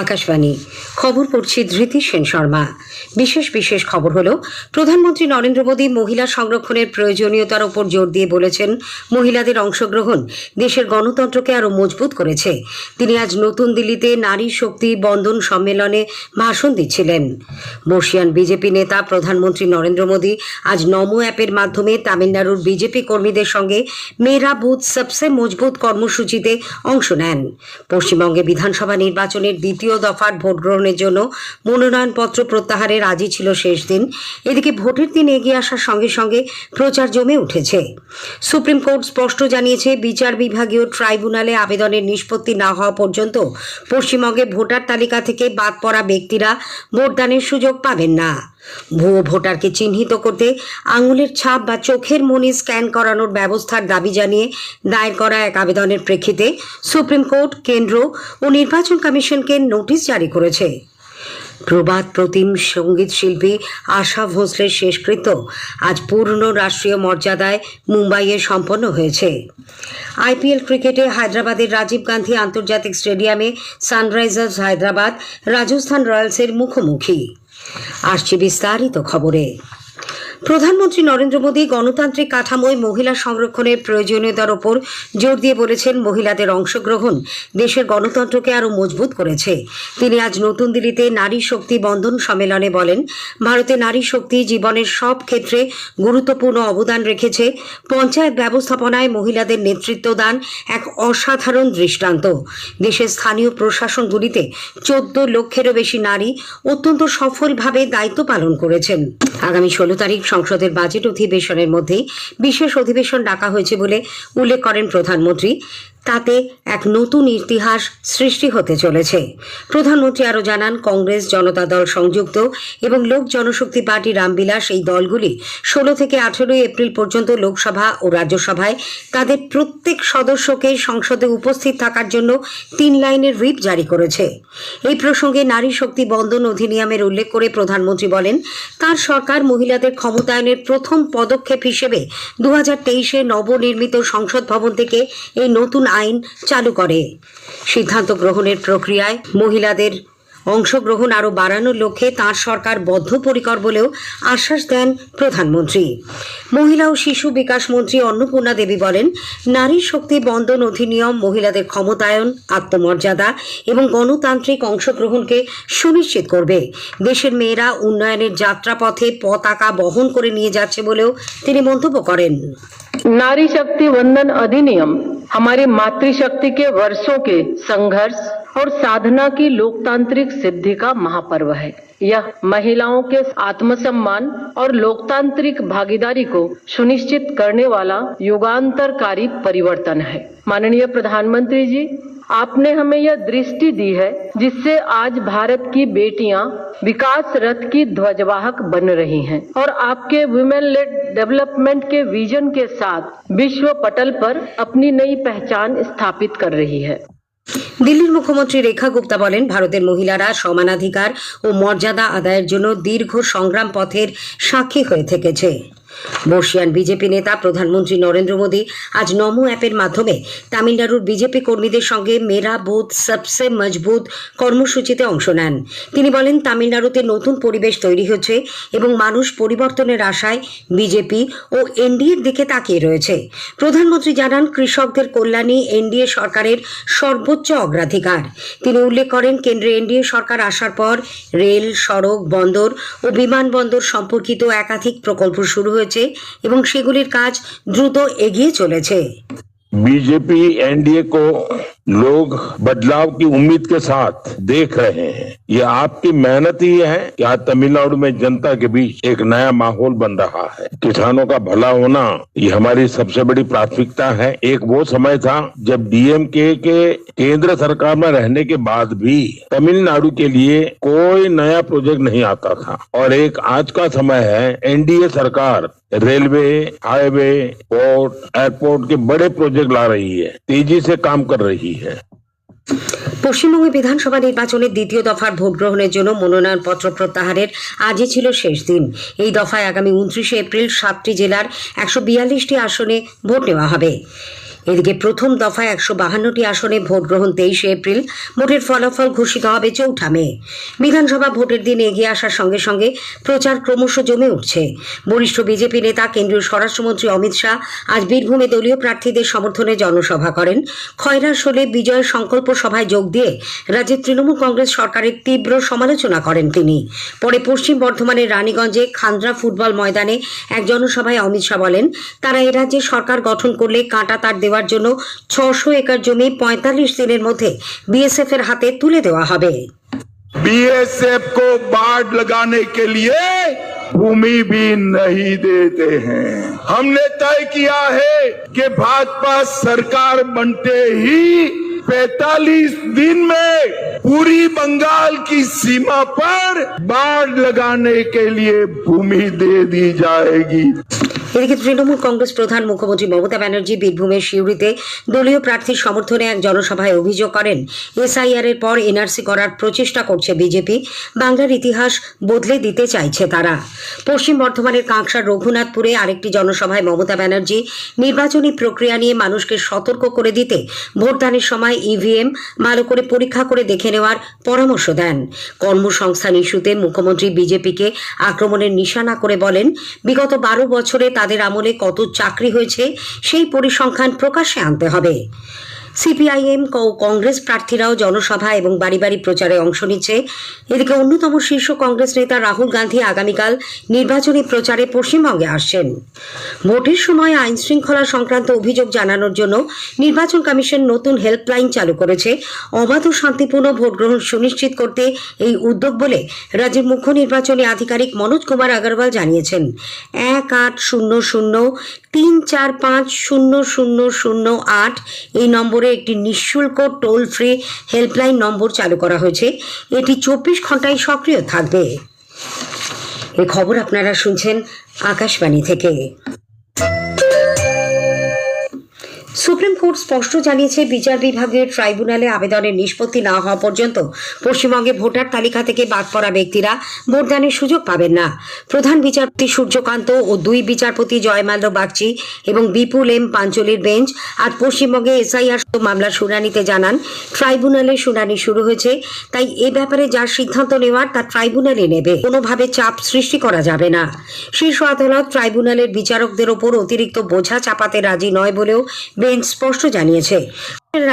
আকাশবাণী খবর পড়ছি ধৃতি সেন শর্মা। বিশেষ খবর হলো, প্রধানমন্ত্রী নরেন্দ্র মোদী মহিলা সংরক্ষণের প্রয়োজনীয়তার উপর জোর দিয়ে বলেছেন, মহিলাদের অংশগ্রহণ দেশের গণতন্ত্রকে আরও মজবুত করেছে। তিনি আজ নতুন দিল্লিতে নারী শক্তি বন্দন সম্মেলনে ভাষণ দিচ্ছিলেন। বর্ষিয়ান বিজেপি নেতা প্রধানমন্ত্রী নরেন্দ্র মোদী আজ নমো অ্যাপের মাধ্যমে তামিলনাড়ুর বিজেপি কর্মীদের সঙ্গে মেরা বুথ সবসে মজবুত কর্মসূচিতে অংশ নেন। পশ্চিমবঙ্গে বিধানসভা নির্বাচনের দ্বিতীয় দফার ভোট গ্রহণের জন্য মনোনয়নপত্র প্রত্যাহারের আজই ছিল শেষ দিন। এদিকে ভোটের দিন এগিয়ে আসার সঙ্গে সঙ্গে প্রচার জমে উঠেছে। সুপ্রিম কোর্ট স্পষ্ট জানিয়েছে, বিচার বিভাগীয় ট্রাইব্যুনালে আবেদনের নিষ্পত্তি না হওয়া পর্যন্ত পশ্চিমবঙ্গে ভোটার তালিকা থেকে বাদ পড়া ব্যক্তিরা ভোটদানের সুযোগ পাবেন না। ভুয়ো ভোটারকে চিহ্নিত করতে আঙুলের ছাপ বা চোখের মনি স্ক্যান করানোর ব্যবস্থার দাবি জানিয়ে দায়ের করা এক আবেদনের প্রেক্ষিতে সুপ্রিম কোর্ট কেন্দ্র ও নির্বাচন কমিশনকে নোটিশ জারি করেছে। প্রবাদ প্রতিম সঙ্গীত শিল্পী আশা ভোঁসলের শেষকৃত্য আজ পূর্ণ রাষ্ট্রীয় মর্যাদায় মুম্বাইয়ে সম্পন্ন হয়েছে। আইপিএল ক্রিকেটে হায়দ্রাবাদের রাজীব গান্ধী আন্তর্জাতিক স্টেডিয়ামে সানরাইজার্স হায়দ্রাবাদ রাজস্থান রয়্যালসের মুখোমুখি। আসছে বিস্তারিত খবরে। প্রধানমন্ত্রী নরেন্দ্র মোদী গণতান্ত্রিক কাঠামোয় মহিলা সংরক্ষণের প্রয়োজনীয়তার ওপর জোর দিয়ে বলেছেন, মহিলাদের অংশগ্রহণ দেশের গণতন্ত্রকে আরও মজবুত করেছে। তিনি আজ নতুন দিল্লিতে নারী শক্তি বন্দন সম্মেলনে বলেন, ভারতে নারী শক্তি জীবনের সব ক্ষেত্রে গুরুত্বপূর্ণ অবদান রেখেছে। পঞ্চায়েত ব্যবস্থাপনায় মহিলাদের নেতৃত্ব দান এক অসাধারণ দৃষ্টান্ত। দেশের স্থানীয় প্রশাসনগুলিতে 14 লক্ষেরও বেশি নারী অত্যন্ত সফলভাবে দায়িত্ব পালন করেছেন। আগামী 16 তারিখ সংসদের বাজেট অধিবেশনের মধ্যেই বিশেষ অধিবেশন ডাকা হয়েছে বলে উল্লেখ করেন প্রধানমন্ত্রী। তাতে এক নতুন ইতিহাস সৃষ্টি হতে চলেছে। প্রধানমন্ত্রী আরও জানান, কংগ্রেস, জনতা দল সংযুক্ত এবং লোক জনশক্তি পার্টি রামবিলাস এই দলগুলি 16 থেকে 18 এপ্রিল পর্যন্ত লোকসভা ও রাজ্যসভায় তাদের প্রত্যেক সদস্যকে সংসদে উপস্থিত থাকার জন্য 3 লাইনের হুইপ জারি করেছে। এই প্রসঙ্গে নারী শক্তি বন্দন অধিনিয়মের উল্লেখ করে প্রধানমন্ত্রী বলেন, তার সরকার মহিলাদের ক্ষমতায়নের প্রথম পদক্ষেপ হিসেবে 2023-এ নবনির্মিত সংসদ ভবন থেকে এই নতুন আইন চালু করে। সিদ্ধান্ত গ্রহণের প্রক্রিয়ায় মহিলাদের অংশগ্রহণ আরও বাড়ানোর লক্ষ্যে তাঁর সরকার বদ্ধপরিকর বলেও আশ্বাস দেন প্রধানমন্ত্রী। মহিলা ও শিশু বিকাশ মন্ত্রী অন্নপূর্ণা দেবী বলেন, নারী শক্তি বন্দন অধিনিয়ম মহিলাদের ক্ষমতায়ন, আত্মমর্যাদা এবং গণতান্ত্রিক অংশগ্রহণকে সুনিশ্চিত করবে। দেশের মেয়েরা উন্নয়নের যাত্রাপথে পতাকা বহন করে নিয়ে যাচ্ছে বলেও তিনি মন্তব্য করেন। नारी शक्ति वंदन अधिनियम हमारी मातृशक्ति के वर्षों के संघर्ष और साधना की लोकतांत्रिक सिद्धि का महापर्व है। यह महिलाओं के आत्मसम्मान और लोकतांत्रिक भागीदारी को सुनिश्चित करने वाला युगांतरकारी परिवर्तन है। माननीय प्रधानमंत्री जी, आपने हमें यह दृष्टि दी है जिससे आज भारत की बेटियां विकास रथ की ध्वजवाहक बन रही हैं और आपके वुमेन लेड डेवलपमेंट के विजन के साथ विश्व पटल पर अपनी नई पहचान स्थापित कर रही है। দিল্লির মুখ্যমন্ত্রী রেখা গুপ্তা বলেন, ভারতের মহিলারা সমানাধিকার ও মর্যাদা আদায়ের জন্য দীর্ঘ সংগ্রাম পথের সাক্ষী হয়ে থেকেছে। বর্ষিয়ান বিজেপি নেতা প্রধানমন্ত্রী নরেন্দ্র মোদী আজ নমো অ্যাপের মাধ্যমে তামিলনাড়ুর বিজেপি কর্মীদের সঙ্গে মেরা বুথ সবসে মজবুত কর্মসূচিতে অংশ নেন। তিনি বলেন, তামিলনাড়ুতে নতুন পরিবেশ তৈরি হচ্ছে এবং মানুষ পরিবর্তনের আশায় বিজেপি ও এনডিএর দিকে তাকিয়ে রয়েছে। প্রধানমন্ত্রী জানান, কৃষকদের কল্যাণই এনডিএ সরকারের সর্বোচ্চ অগ্রাধিকার। তিনি উল্লেখ করেন, কেন্দ্রে এনডিএ সরকার আসার পর রেল, সড়ক, বন্দর ও বিমানবন্দর সম্পর্কিত একাধিক প্রকল্প শুরু হয়েছে এবং সেগুলির কাজ দ্রুত এগিয়ে চলেছে। बीजेपी एनडीए को लोग बदलाव की उम्मीद के साथ देख रहे हैं। ये आपकी मेहनत ही है कि आज तमिलनाडु में जनता के बीच एक नया माहौल बन रहा है। किसानों का भला होना ये हमारी सबसे बड़ी प्राथमिकता है। एक वो समय था जब डीएमके के केंद्र सरकार में रहने के बाद भी तमिलनाडु के लिए कोई नया प्रोजेक्ट नहीं आता था, और एक आज का समय है, एनडीए सरकार रेलवे, हाईवे, पोर्ट, एयरपोर्ट के बड़े प्रोजेक्ट ला रही है, तेजी से काम कर रही है। পশ্চিমবঙ্গে বিধানসভা নির্বাচনের দ্বিতীয় দফার ভোট গ্রহণের জন্য মনোনয়নপত্র প্রত্যাহারের আজই ছিল শেষ দিন। এই দফায় আগামী 29 এপ্রিল 7টি জেলার 142টি আসনে ভোট নেওয়া হবে। এদিকে প্রথম দফায় 152টি আসনে ভোট গ্রহণ 23 এপ্রিল। ভোটের ফলাফল ঘোষিত হবে 4 মে। বিধানসভা ভোটের দিন এগিয়ে আসার সঙ্গে সঙ্গে প্রচার ক্রমশ জমে উঠছে। বরিষ্ঠ বিজেপি নেতা কেন্দ্রীয় স্বরাষ্ট্রমন্ত্রী অমিত শাহ আজ বীরভূমে দলীয় প্রার্থীদের সমর্থনে জনসভা করেন। খয়রাশোলে বিজয় সংকল্প সভায় যোগ দিয়ে রাজ্যের তৃণমূল কংগ্রেস সরকারের তীব্র সমালোচনা করেন তিনি। পরে পশ্চিম বর্ধমানের রানীগঞ্জে খান্দ্রা ফুটবল ময়দানে এক জনসভায় অমিত শাহ বলেন, তারা এ রাজ্যে সরকার গঠন করলে কাঁটা তার দেওয়ার জন্য 600 একর জমি 45 দিনের মধ্যে বিএসএফ এর হাতে তুলে দেওয়া হবে। बीएसएफ को बाढ़ लगाने के लिए भूमि भी नहीं देते हैं। हमने तय किया है कि भाजपा सरकार बनते ही 45 दिन में पूरी बंगाल की सीमा पर बाढ़ लगाने के लिए भूमि दे दी जाएगी। এদিকে তৃণমূল কংগ্রেস প্রধান মুখ্যমন্ত্রী মমতা ব্যানার্জি বীরভূমের সিউড়িতে দলীয় প্রার্থীর সমর্থনে এক জনসভায় অভিযোগ করেন, এসআইআর এর পর এনআরসি করার প্রচেষ্টা করছে বিজেপি। বাংলার ইতিহাস বদলে দিতে চাইছে তারা। পশ্চিম বর্ধমানের কাঁকসার রঘুনাথপুরে আরেকটি জনসভায় মমতা ব্যানার্জি নির্বাচনী প্রক্রিয়া নিয়ে মানুষকে সতর্ক করে দিতে ভোটদানের সময় ইভিএম ভালো করে পরীক্ষা করে দেখে নেওয়ার পরামর্শ দেন। কর্মসংস্থান ইস্যুতে মুখ্যমন্ত্রী বিজেপিকে আক্রমণের নিশানা করে বলেন, বিগত 12 বছরে তাদের আমলে কত চাকরি হয়েছে সেই পরিসংখ্যান প্রকাশ্যে আনতে হবে। সিপিআইএম ও কংগ্রেস প্রার্থীরাও জনসভা এবং বাড়ি বাড়ি প্রচারে অংশ নিচ্ছে। এদিকে অন্যতম শীর্ষ কংগ্রেস নেতা রাহুল গান্ধী আগামীকাল নির্বাচনী প্রচারে পশ্চিমবঙ্গে আসছেন। ভোটের সময় আইন শৃঙ্খলা সংক্রান্ত অভিযোগ জানানোর জন্য নির্বাচন কমিশন নতুন হেল্পলাইন চালু করেছে। অবাধ ও শান্তিপূর্ণ ভোট গ্রহণ সুনিশ্চিত করতে এই উদ্যোগ বলে রাজ্যের মুখ্য নির্বাচনী আধিকারিক মনোজ কুমার আগরওয়াল জানিয়েছেন। 1800-345-0008 এই নম্বরে একটি নিঃশুল্ক টোল ফ্রি হেল্পলাইন নম্বর চালু করা হয়েছে। এটি 24 ঘন্টায় সক্রিয় থাকবে। এই খবর আপনারা শুনছেন আকাশবাণী থেকে। সুপ্রিম কোর্ট স্পষ্ট জানিয়েছে, বিচার বিভাগীয় ট্রাইব্যুনালে আবেদনের নিষ্পত্তি না হওয়া পর্যন্ত পশ্চিমবঙ্গে ভোটার তালিকা থেকে বাদ পড়া ব্যক্তিরা ভোটদানের সুযোগ পাবেন না। প্রধান বিচারপতি সূর্যকান্ত ও 2 বিচারপতি জয়মাল্য বাগচি এবং বিপুল এম পাঞ্চলির বেঞ্চ আজ পশ্চিমবঙ্গে এসআইআর মামলার শুনানিতে জানান, ট্রাইব্যুনালে শুনানি শুরু হয়েছে, তাই এ ব্যাপারে যা সিদ্ধান্ত নেওয়ার তা ট্রাইব্যুনালই নেবে, কোনোভাবে চাপ সৃষ্টি করা যাবে না। শীর্ষ আদালত ট্রাইব্যুনালের বিচারকদের ওপর অতিরিক্ত বোঝা চাপাতে রাজি নয় বলেও বেঞ্চ স্পষ্ট জানিয়েছে।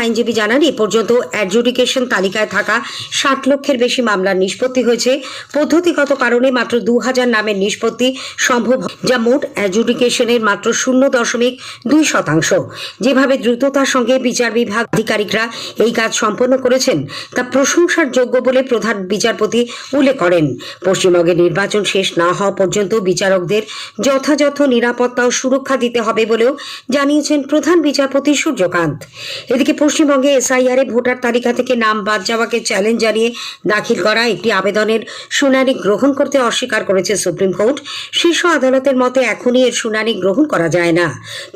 আইনজীবী জানান, এ পর্যন্ত অ্যাডজুডিকেশন তালিকায় থাকা 60 লক্ষের বেশি মামলার নিষ্পত্তি হয়েছে। পদ্ধতিগত কারণে মাত্র 2000 নামের নিষ্পত্তি সম্ভব, যা মোট অ্যাডজুডিকেশনের মাত্র 0.2%। যেভাবে দ্রুততার সঙ্গে বিচার বিভাগ আধিকারিকরা এই কাজ সম্পন্ন করেছেন তা প্রশংসার যোগ্য বলে প্রধান বিচারপতি উল্লেখ করেন। পশ্চিমবঙ্গে নির্বাচন শেষ না হওয়া পর্যন্ত বিচারকদের যথাযথ নিরাপত্তা ও সুরক্ষা দিতে হবে বলেও জানিয়েছেন প্রধান বিচারপতি সূর্যকান্ত। এদিকে পশ্চিমবঙ্গে এসআইআর এ ভোটার তালিকা থেকে নাম বাদ যাওয়াকে চ্যালেঞ্জ জানিয়ে দাখিল করা একটি আবেদনের শুনানি গ্রহণ করতে অস্বীকার করেছে সুপ্রিম কোর্ট। শীর্ষ আদালতের মতে এখনই এর শুনানি গ্রহণ করা যায় না।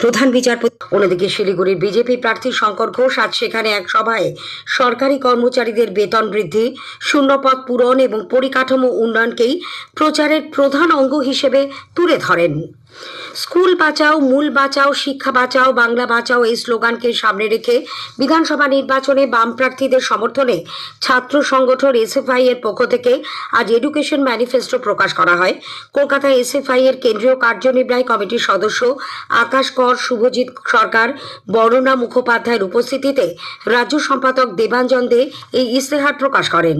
প্রধান বিচারপতি। অন্যদিকে শিলিগুড়ির বিজেপি প্রার্থী শঙ্কর ঘোষ আজ সেখানে এক সভায় সরকারি কর্মচারীদের বেতন বৃদ্ধি, শূন্যপদ পূরণ এবং পরিকাঠামো উন্নয়নকেই প্রচারের প্রধান অঙ্গ হিসেবে তুলে ধরেন। স্কুল বাঁচাও, মূল বাঁচাও, শিক্ষা বাঁচাও, বাংলা বাঁচাও এই স্লোগানকে সামনে রেখে বিধানসভা নির্বাচনে বাম প্রার্থীদের সমর্থনে ছাত্র সংগঠন এসএফআই এর পক্ষ থেকে আজ এডুকেশন ম্যানিফেস্টো প্রকাশ করা হয়। কলকাতায় এসএফআই এর কেন্দ্রীয় কার্যনির্বাহী কমিটির সদস্য আকাশ কর, শুভজিৎ সরকার, বর্ণনা মুখোপাধ্যায়ের উপস্থিতিতে রাজ্য সম্পাদক দেবাঞ্জন দে এই ইস্তেহার প্রকাশ করেন।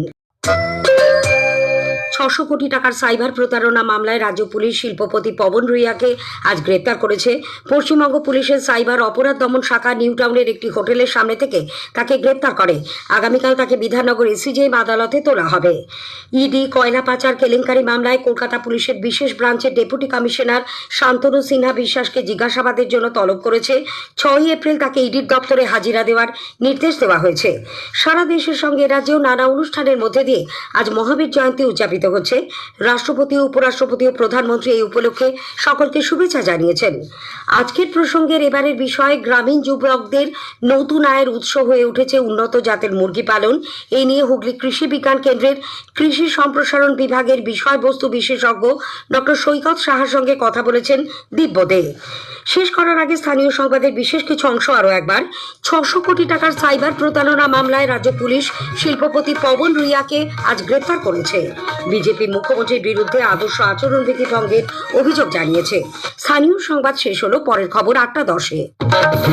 600 কোটি টাকার সাইবার প্রতারণা মামলায় রাজ্য পুলিশ শিল্পপতি পবন রুইয়াকে আজ গ্রেপ্তার করেছে। পশ্চিমবঙ্গ পুলিশের সাইবার অপরাধ দমন শাখা নিউ টাউনের একটি হোটেলের সামনে থেকে তাকে গ্রেপ্তার করে। আগামীকাল তাকে বিধাননগর এসিজেএম আদালতে তোলা হবে। ইডি কয়লা পাচার কেলেঙ্কারি মামলায় কলকাতা পুলিশের বিশেষ ব্রাঞ্চের ডেপুটি কমিশনার শান্তনু সিনহা বিশ্বাসকে জিজ্ঞাসাবাদের জন্য তলব করেছে। 6 এপ্রিল তাকে ইডির দপ্তরে হাজিরা দেওয়ার নির্দেশ দেওয়া হয়েছে। সারা দেশের সঙ্গে রাজ্যেও নানা অনুষ্ঠানের মধ্যে দিয়ে আজ মহাবীর জয়ন্তী উদযাপিত হচ্ছে। রাষ্ট্রপতি, উপরাষ্ট্রপতি ও প্রধানমন্ত্রী এই উপলক্ষে সকলকে শুভেচ্ছা জানিয়েছেন। আজকের প্রসঙ্গের এবারের বিষয়, গ্রামীণ যুবকদের নতুন আয়ের উৎস হয়ে উঠেছে উন্নত জাতের মুরগি পালন। এই নিয়ে হুগলি কৃষি বিজ্ঞান কেন্দ্রের কৃষি সম্প্রসারণ বিভাগের বিষয়বস্তু বিশেষজ্ঞ ডক্টর সৈকত সাহার সঙ্গে কথা বলেছেন দিব্য দে। শেষ করার আগে স্থানীয় সংবাদের বিশেষ কিছু অংশ আরও একবার। 600 কোটি টাকার সাইবার প্রতারণা মামলায় রাজ্য পুলিশ শিল্পপতি পবন রুইয়াকে আজ গ্রেফতার করেছে। বিজেপি মুখ্যমন্ত্রীর বিরুদ্ধে আদর্শ আচরণবিধি ভঙ্গের অভিযোগ জানিয়েছে। স্থানীয় সংবাদ শেষ হলো। পরের খবর 8টা 10-এ।